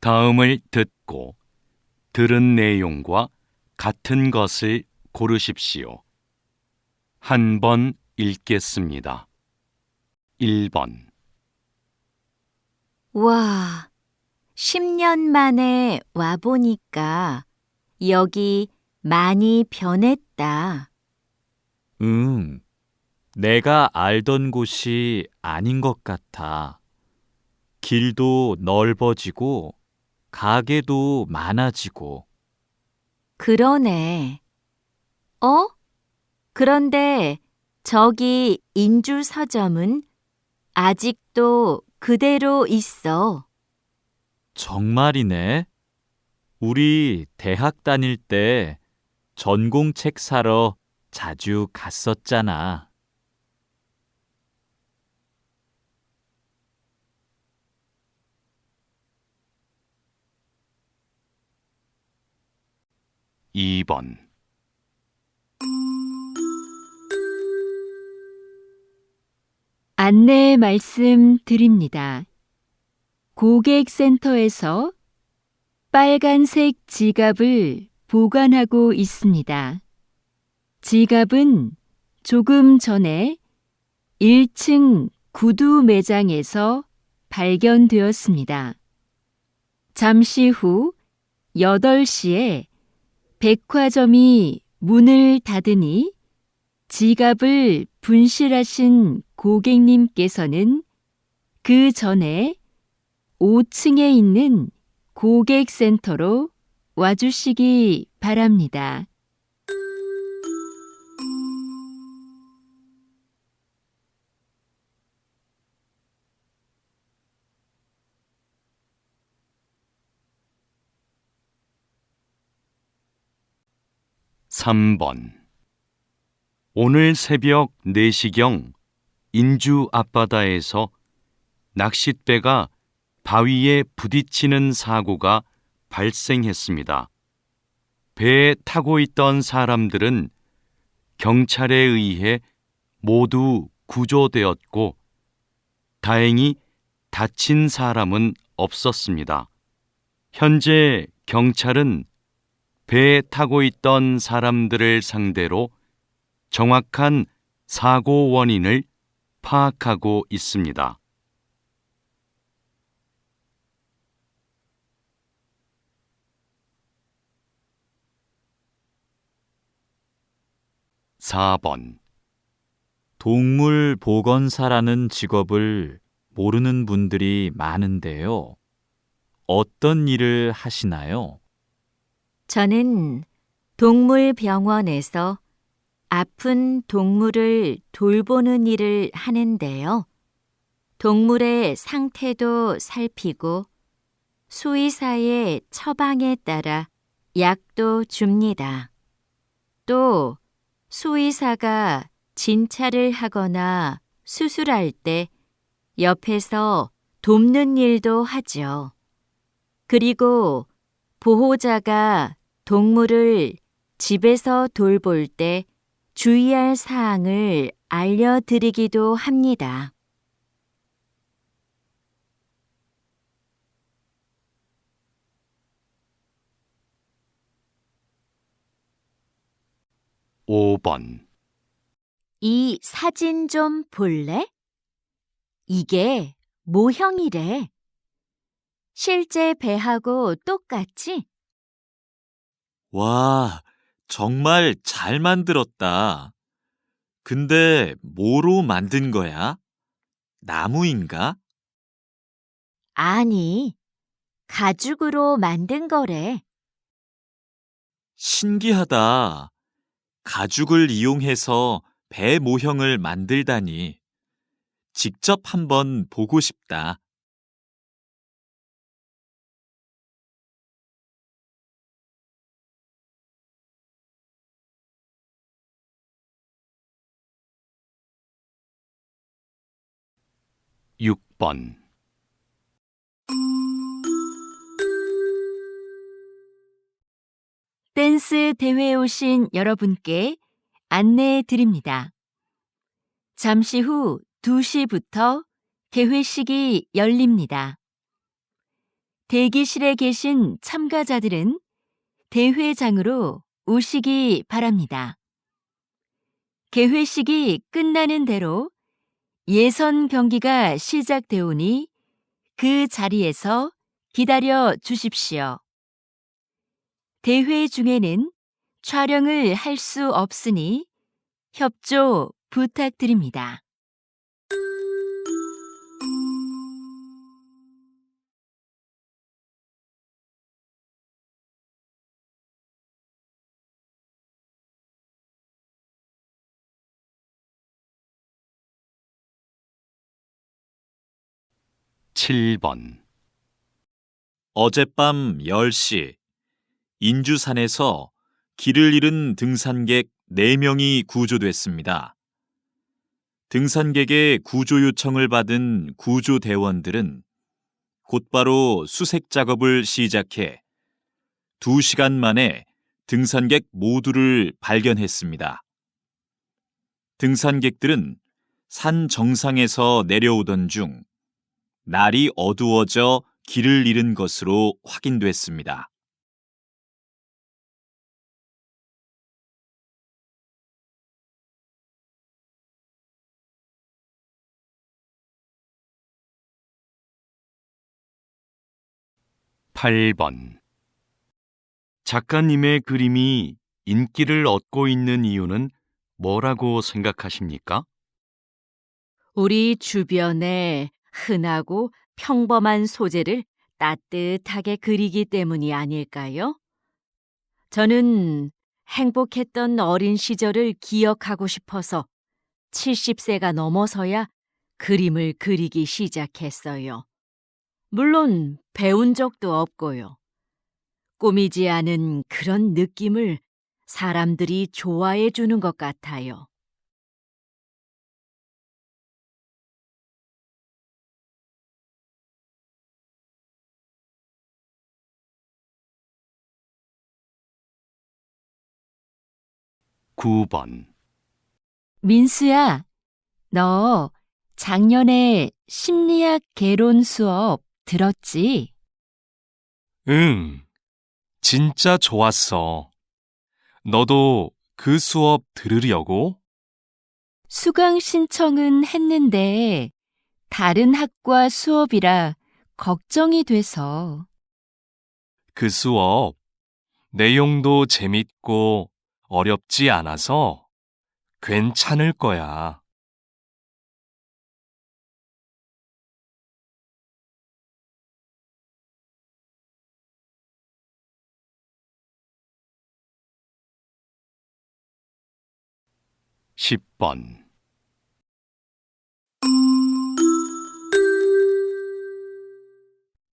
다음을 듣고 들은 내용과 같은 것을 고르십시오. 한 번 읽겠습니다. 1번. 와, 10년 만에 와보니까 여기 많이 변했다. 응, 내가 알던 곳이 아닌 것 같아. 길도 넓어지고, 가게도 많아지고. 그러네. 어? 그런데 저기 인주 서점은 아직도 그대로 있어. 정말이네. 우리 대학 다닐 때 전공책 사러 자주 갔었잖아. 2번. 안내 말씀 드립니다. 고객센터에서 빨간색 지갑을 보관하고 있습니다. 지갑은 조금 전에 1층 구두 매장에서 발견되었습니다. 잠시 후 8시에 백화점이 문을 닫으니 지갑을 분실하신 고객님께서는 그 전에 5층에 있는 고객센터로 와주시기 바랍니다. 삼 번. 오늘 새벽 4시경 인주 앞바다에서 낚싯배가 바위에 부딪히는 사고가 발생했습니다. 배에 타고 있던 사람들은 경찰에 의해 모두 구조되었고 다행히 다친 사람은 없었습니다. 현재 경찰은 배에 타고 있던 사람들을 상대로 정확한 사고 원인을 파악하고 있습니다. 4번. 동물 보건사라는 직업을 모르는 분들이 많은데요. 어떤 일을 하시나요? 저는 동물병원에서 아픈 동물을 돌보는 일을 하는데요. 동물의 상태도 살피고 수의사의 처방에 따라 약도 줍니다. 또 수의사가 진찰을 하거나 수술할 때 옆에서 돕는 일도 하죠. 그리고 보호자가 동물을 집에서 돌볼 때 주의할 사항을 알려드리기도 합니다. 5번. 이 사진 좀 볼래? 이게 모형이래. 실제 배하고 똑같지? 와, 정말 잘 만들었다. 근데 뭐로 만든 거야? 나무인가? 아니, 가죽으로 만든 거래. 신기하다. 가죽을 이용해서 배 모형을 만들다니. 직접 한번 보고 싶다. 6번. 댄스 대회에 오신 여러분께 안내해 드립니다. 잠시 후 2시부터 개회식이 열립니다. 대기실에 계신 참가자들은 대회장으로 오시기 바랍니다. 개회식이 끝나는 대로 예선 경기가 시작되오니 그 자리에서 기다려 주십시오. 대회 중에는 촬영을 할 수 없으니 협조 부탁드립니다. 칠 번 어젯밤 10시 인주산에서 길을 잃은 등산객 4명이 구조됐습니다. 등산객의 구조 요청을 받은 구조대원들은 곧바로 수색 작업을 시작해 2시간 만에 등산객 모두를 발견했습니다. 등산객들은 산 정상에서 내려오던 중 날이 어두워져 길을 잃은 것으로 확인됐습니다. 팔 번 작가님의 그림이 인기를 얻고 있는 이유는 뭐라고 생각하십니까? 우리 주변에 흔하고 평범한 소재를 따뜻하게 그리기 때문이 아닐까요? 저는 행복했던 어린 시절을 기억하고 싶어서 70세가 넘어서야 그림을 그리기 시작했어요. 물론 배운 적도 없고요. 꾸미지 않은 그런 느낌을 사람들이 좋아해 주는 것 같아요. 구 번 민수야, 너 작년에 심리학 개론 수업 들었지? 응, 진짜 좋았어. 너도 그 수업 들으려고? 수강 신청은 했는데 다른 학과 수업이라 걱정이 돼서. 그 수업 내용도 재밌고 어렵지 않아서 괜찮을 거야. 10번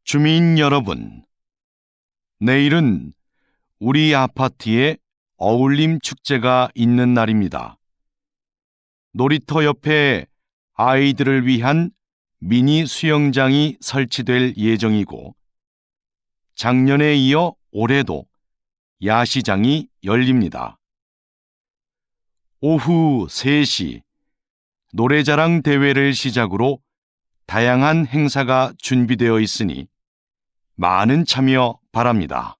주민 여러분, 내일은 우리 아파트에 어울림 축제가 있는 날입니다. 놀이터 옆에 아이들을 위한 미니 수영장이 설치될 예정이고, 작년에 이어 올해도 야시장이 열립니다. 오후 3시 노래자랑 대회를 시작으로 다양한 행사가 준비되어 있으니 많은 참여 바랍니다.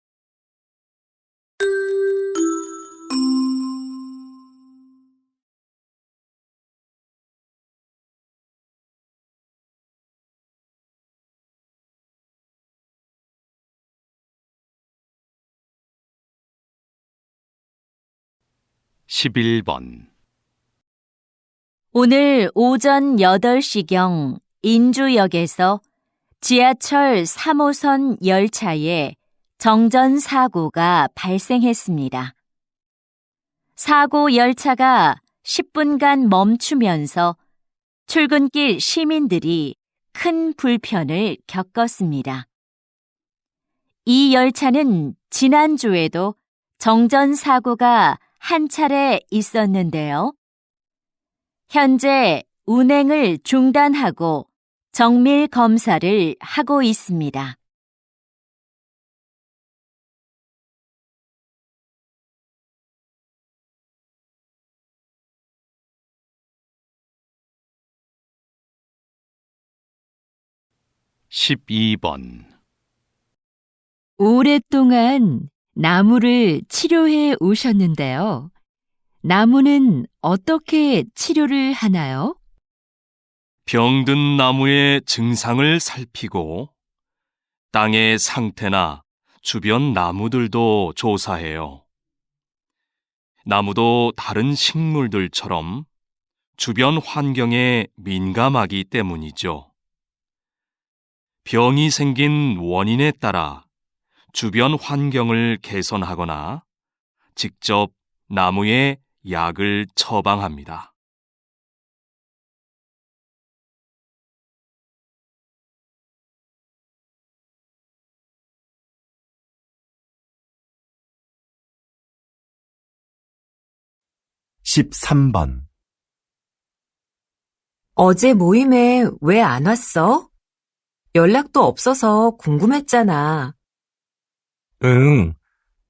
십일 번 오늘 오전 8시경 인주역에서 지하철 3호선 열차에 정전 사고가 발생했습니다. 사고 열차가 10분간 멈추면서 출근길 시민들이 큰 불편을 겪었습니다. 이 열차는 지난주에도 정전 사고가 한 차례 있었는데요. 현재 운행을 중단하고 정밀 검사를 하고 있습니다. 십이 번 오랫동안 나무를 치료해 오셨는데요. 나무는 어떻게 치료를 하나요? 병든 나무의 증상을 살피고 땅의 상태나 주변 나무들도 조사해요. 나무도 다른 식물들처럼 주변 환경에 민감하기 때문이죠. 병이 생긴 원인에 따라 주변 환경을 개선하거나 직접 나무에 약을 처방합니다. (13번) 어제 모임에 왜 안 왔어? 연락도 없어서 궁금했잖아. 응.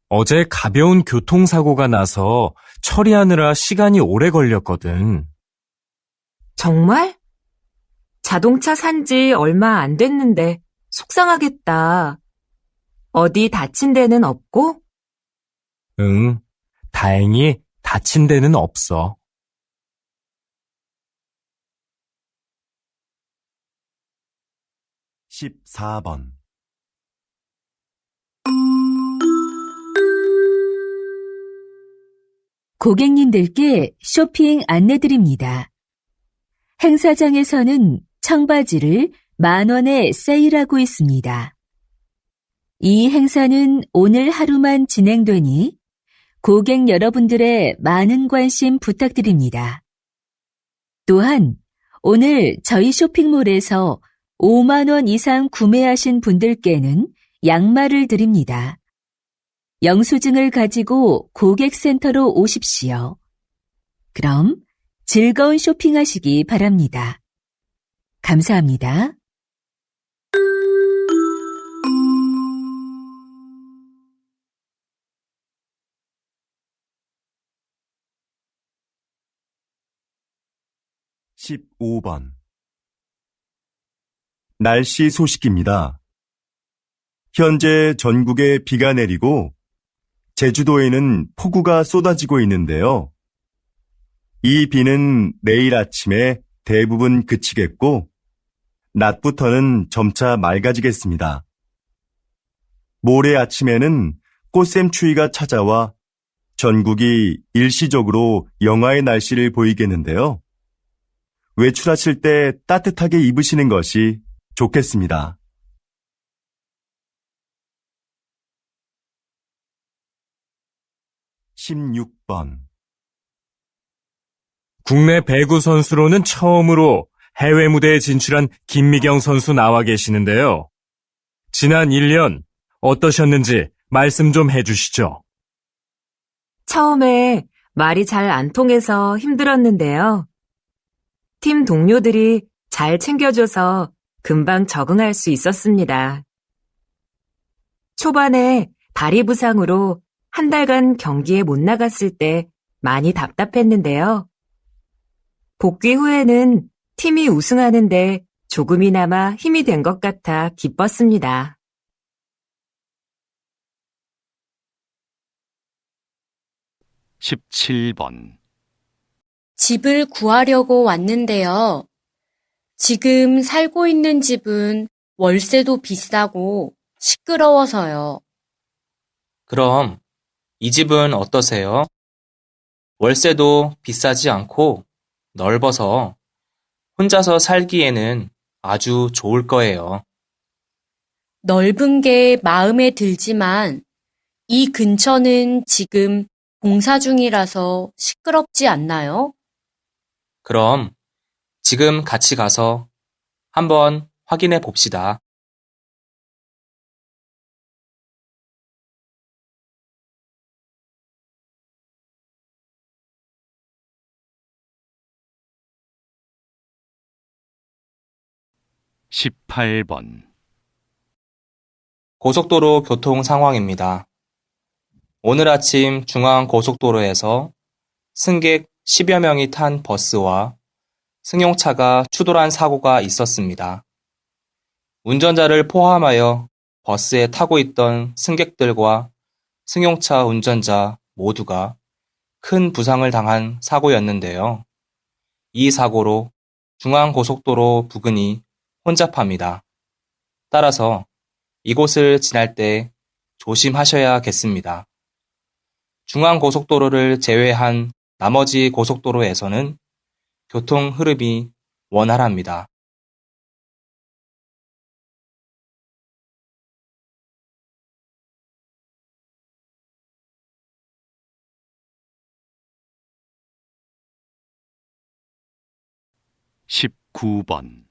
어제 가벼운 교통사고가 나서 처리하느라 시간이 오래 걸렸거든. 정말? 자동차 산 지 얼마 안 됐는데 속상하겠다. 어디 다친 데는 없고? 응. 다행히 다친 데는 없어. (14번) 고객님들께 쇼핑 안내드립니다. 행사장에서는 청바지를 10,000원에 세일하고 있습니다. 이 행사는 오늘 하루만 진행되니 고객 여러분들의 많은 관심 부탁드립니다. 또한 오늘 저희 쇼핑몰에서 5만 원 이상 구매하신 분들께는 양말을 드립니다. 영수증을 가지고 고객센터로 오십시오. 그럼 즐거운 쇼핑하시기 바랍니다. 감사합니다. (15번) 날씨 소식입니다. 현재 전국에 비가 내리고 제주도에는 폭우가 쏟아지고 있는데요. 이 비는 내일 아침에 대부분 그치겠고 낮부터는 점차 맑아지겠습니다. 모레 아침에는 꽃샘추위가 찾아와 전국이 일시적으로 영하의 날씨를 보이겠는데요. 외출하실 때 따뜻하게 입으시는 것이 좋겠습니다. (16번) 국내 배구 선수로는 처음으로 해외 무대에 진출한 김미경 선수 나와 계시는데요. 지난 1년 어떠셨는지 말씀 좀 해주시죠. 처음에 말이 잘 안 통해서 힘들었는데요. 팀 동료들이 잘 챙겨줘서 금방 적응할 수 있었습니다. 초반에 다리 부상으로 한 달간 경기에 못 나갔을 때 많이 답답했는데요. 복귀 후에는 팀이 우승하는데 조금이나마 힘이 된 것 같아 기뻤습니다. (17번) 집을 구하려고 왔는데요. 지금 살고 있는 집은 월세도 비싸고 시끄러워서요. 그럼 이 집은 어떠세요? 월세도 비싸지 않고 넓어서 혼자서 살기에는 아주 좋을 거예요. 넓은 게 마음에 들지만 이 근처는 지금 공사 중이라서 시끄럽지 않나요? 그럼 지금 같이 가서 한번 확인해 봅시다. (18번) 고속도로 교통 상황입니다. 오늘 아침 중앙고속도로에서 승객 10여 명이 탄 버스와 승용차가 추돌한 사고가 있었습니다. 운전자를 포함하여 버스에 타고 있던 승객들과 승용차 운전자 모두가 큰 부상을 당한 사고였는데요. 이 사고로 중앙고속도로 부근이 혼잡합니다. 따라서 이곳을 지날 때 조심하셔야겠습니다. 중앙고속도로를 제외한 나머지 고속도로에서는 교통 흐름이 원활합니다. 십구 번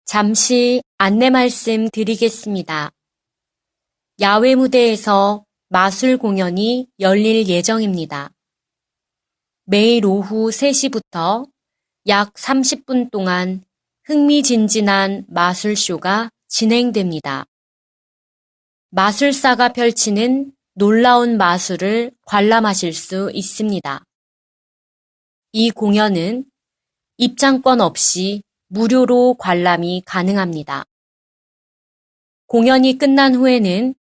잠시 안내 말씀 드리겠습니다. 야외 무대에서 마술 공연이 열릴 예정입니다. 매일 오후 3시부터 약 30분 동안 흥미진진한 마술쇼가 진행됩니다. 마술사가 펼치는 놀라운 마술을 관람하실 수 있습니다. 이 공연은 입장권 없이 무료로 관람이 가능합니다. 공연이 끝난 후에는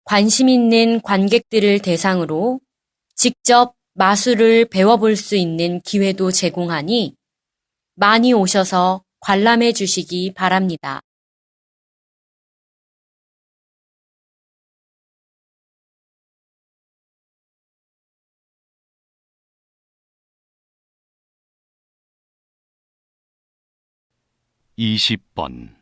관심 있는 관객들을 대상으로 직접 마술을 배워볼 수 있는 기회도 제공하니 많이 오셔서 관람해 주시기 바랍니다. 이십 번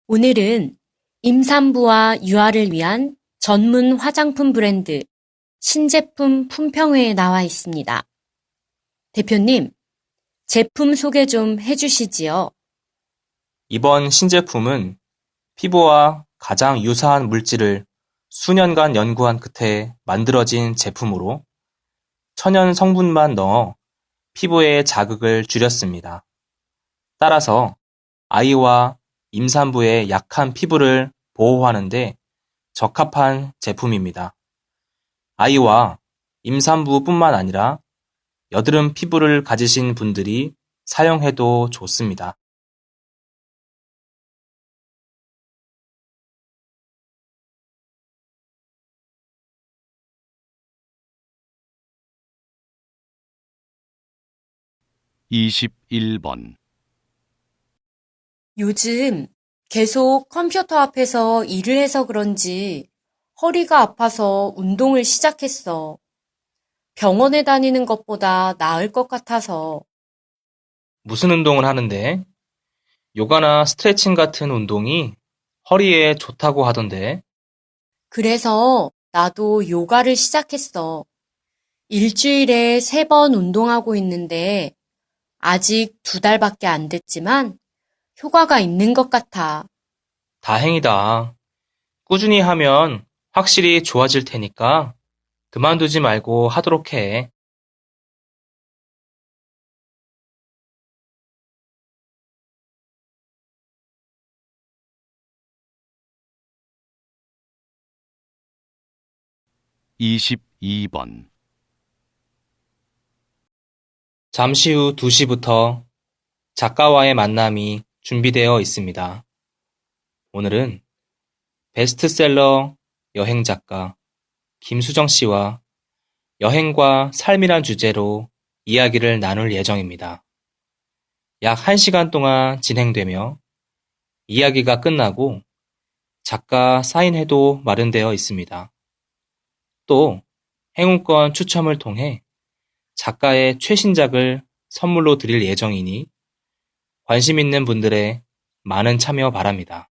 오늘은 임산부와 유아를 위한 전문 화장품 브랜드 신제품 품평회에 나와 있습니다. 대표님, 제품 소개 좀 해주시지요. 이번 신제품은 피부와 가장 유사한 물질을 수년간 연구한 끝에 만들어진 제품으로 천연 성분만 넣어 피부의 자극을 줄였습니다. 따라서 아이와 임산부의 약한 피부를 보호하는 데 적합한 제품입니다. 아이와 임산부뿐만 아니라 여드름 피부를 가지신 분들이 사용해도 좋습니다. 이십일 번 요즘 계속 컴퓨터 앞에서 일을 해서 그런지 허리가 아파서 운동을 시작했어. 병원에 다니는 것보다 나을 것 같아서. 무슨 운동을 하는데? 요가나 스트레칭 같은 운동이 허리에 좋다고 하던데. 그래서 나도 요가를 시작했어. 일주일에 3번 운동하고 있는데 아직 2달밖에 안 됐지만 효과가 있는 것 같아. 다행이다. 꾸준히 하면 확실히 좋아질 테니까 그만두지 말고 하도록 해. 이십이 번 잠시 후 2시부터 작가와의 만남이 준비되어 있습니다. 오늘은 베스트셀러 여행작가 김수정 씨와 여행과 삶이란 주제로 이야기를 나눌 예정입니다. 약 1시간 동안 진행되며 이야기가 끝나고 작가 사인회도 마련되어 있습니다. 또 행운권 추첨을 통해 작가의 최신작을 선물로 드릴 예정이니 관심 있는 분들의 많은 참여 바랍니다.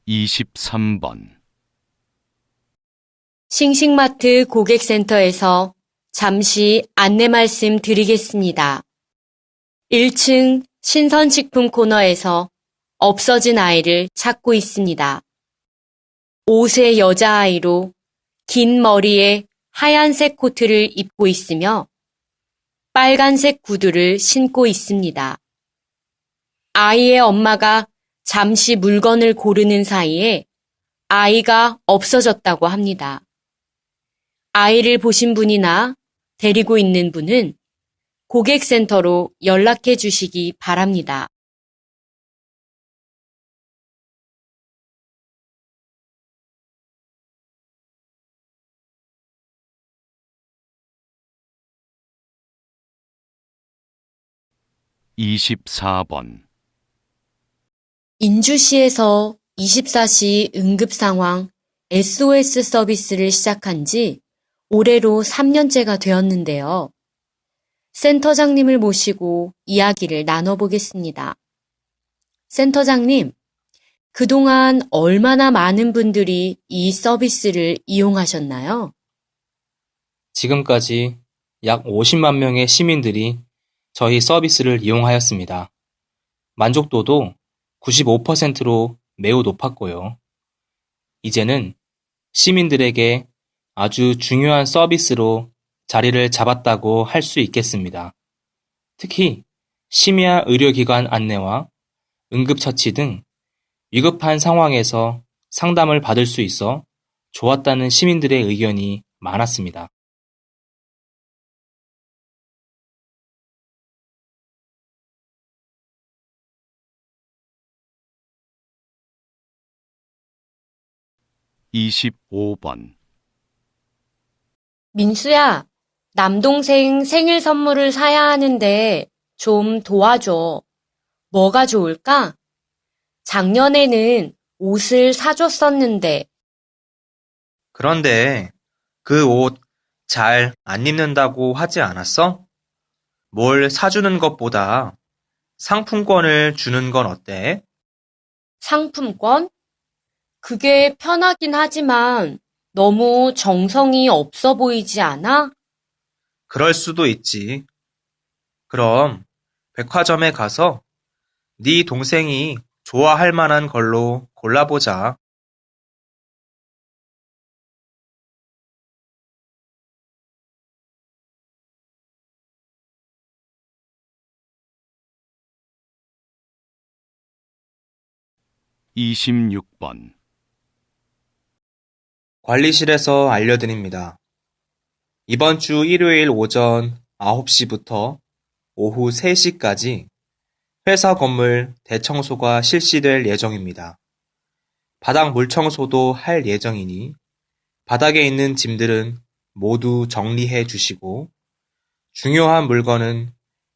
이십삼 번 싱싱마트 고객센터에서 잠시 안내 말씀 드리겠습니다. 1층 신선식품 코너에서 없어진 아이를 찾고 있습니다. 5세 여자아이로 긴 머리에 하얀색 코트를 입고 있으며 빨간색 구두를 신고 있습니다. 아이의 엄마가 잠시 물건을 고르는 사이에 아이가 없어졌다고 합니다. 아이를 보신 분이나 데리고 있는 분은 고객센터로 연락해 주시기 바랍니다. (24번) 인주시에서 24시 응급상황 SOS 서비스를 시작한 지 올해로 3년째가 되었는데요. 센터장님을 모시고 이야기를 나눠보겠습니다. 센터장님, 그동안 얼마나 많은 분들이 이 서비스를 이용하셨나요? 지금까지 약 50만 명의 시민들이 저희 서비스를 이용하였습니다. 만족도도 95%로 매우 높았고요. 이제는 시민들에게 아주 중요한 서비스로 자리를 잡았다고 할 수 있겠습니다. 특히 심야 의료기관 안내와 응급처치 등 위급한 상황에서 상담을 받을 수 있어 좋았다는 시민들의 의견이 많았습니다. (25번) 민수야, 남동생 생일 선물을 사야 하는데 좀 도와줘. 뭐가 좋을까? 작년에는 옷을 사줬었는데. 그런데 그 옷 잘 안 입는다고 하지 않았어? 뭘 사주는 것보다 상품권을 주는 건 어때? 상품권? 그게 편하긴 하지만 너무 정성이 없어 보이지 않아? 그럴 수도 있지. 그럼 백화점에 가서 네 동생이 좋아할 만한 걸로 골라보자. (26번) 관리실에서 알려드립니다. 이번 주 일요일 오전 9시부터 오후 3시까지 회사 건물 대청소가 실시될 예정입니다. 바닥 물청소도 할 예정이니 바닥에 있는 짐들은 모두 정리해 주시고 중요한 물건은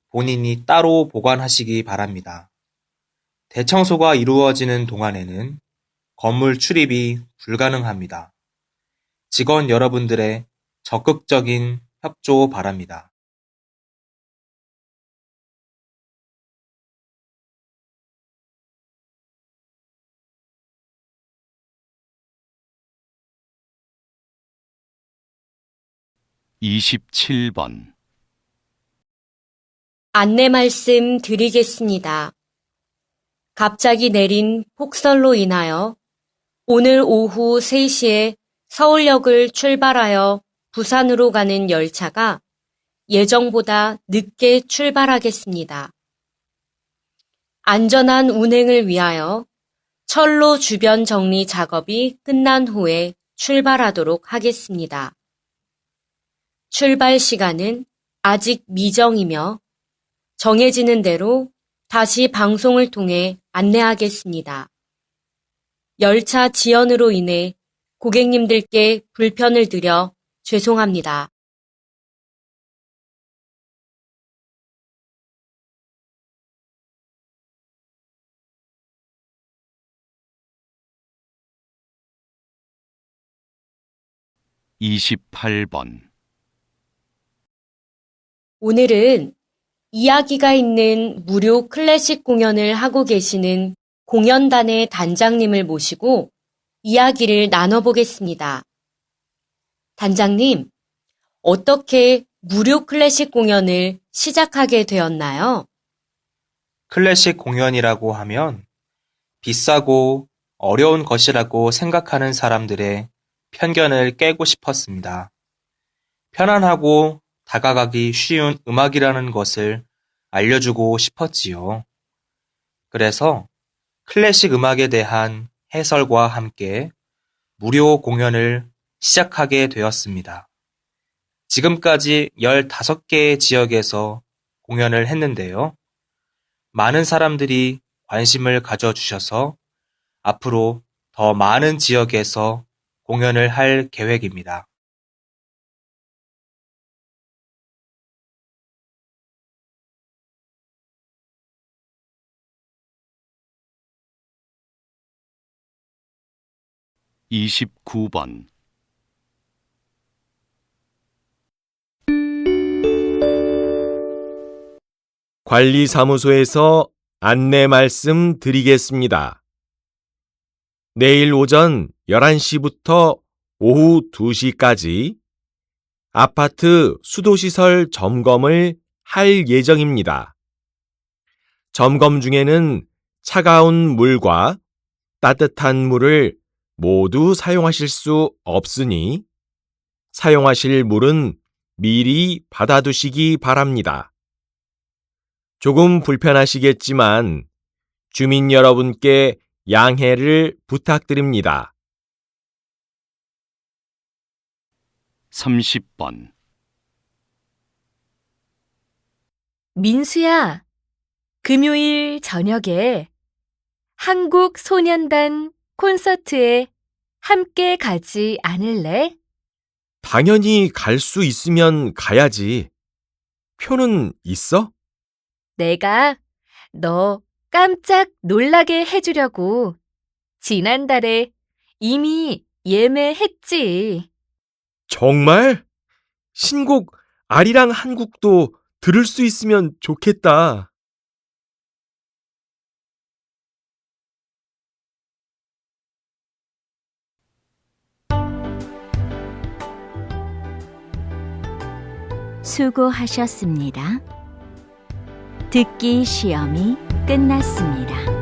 본인이 따로 보관하시기 바랍니다. 대청소가 이루어지는 동안에는 건물 출입이 불가능합니다. 직원 여러분들의 적극적인 협조 바랍니다. (27번) 안내 말씀 드리겠습니다. 갑자기 내린 폭설로 인하여 오늘 오후 3시에 서울역을 출발하여 부산으로 가는 열차가 예정보다 늦게 출발하겠습니다. 안전한 운행을 위하여 철로 주변 정리 작업이 끝난 후에 출발하도록 하겠습니다. 출발 시간은 아직 미정이며 정해지는 대로 다시 방송을 통해 안내하겠습니다. 열차 지연으로 인해 고객님들께 불편을 드려 죄송합니다. (28번) 오늘은 이야기가 있는 무료 클래식 공연을 하고 계시는 공연단의 단장님을 모시고 이야기를 나눠보겠습니다. 단장님, 어떻게 무료 클래식 공연을 시작하게 되었나요? 클래식 공연이라고 하면 비싸고 어려운 것이라고 생각하는 사람들의 편견을 깨고 싶었습니다. 편안하고 다가가기 쉬운 음악이라는 것을 알려주고 싶었지요. 그래서 클래식 음악에 대한 해설과 함께 무료 공연을 시작하게 되었습니다. 지금까지 15개의 지역에서 공연을 했는데요. 많은 사람들이 관심을 가져주셔서 앞으로 더 많은 지역에서 공연을 할 계획입니다. (29번) 관리사무소에서 안내 말씀 드리겠습니다. 내일 오전 11시부터 오후 2시까지 아파트 수도시설 점검을 할 예정입니다. 점검 중에는 차가운 물과 따뜻한 물을 모두 사용하실 수 없으니 사용하실 물은 미리 받아두시기 바랍니다. 조금 불편하시겠지만 주민 여러분께 양해를 부탁드립니다. 30번 민수야, 금요일 저녁에 한국 소년단 콘서트에 함께 가지 않을래? 당연히 갈 수 있으면 가야지. 표는 있어? 내가 너 깜짝 놀라게 해주려고 지난달에 이미 예매했지. 정말? 신곡 아리랑 한국도 들을 수 있으면 좋겠다. 수고하셨습니다. 듣기 시험이 끝났습니다.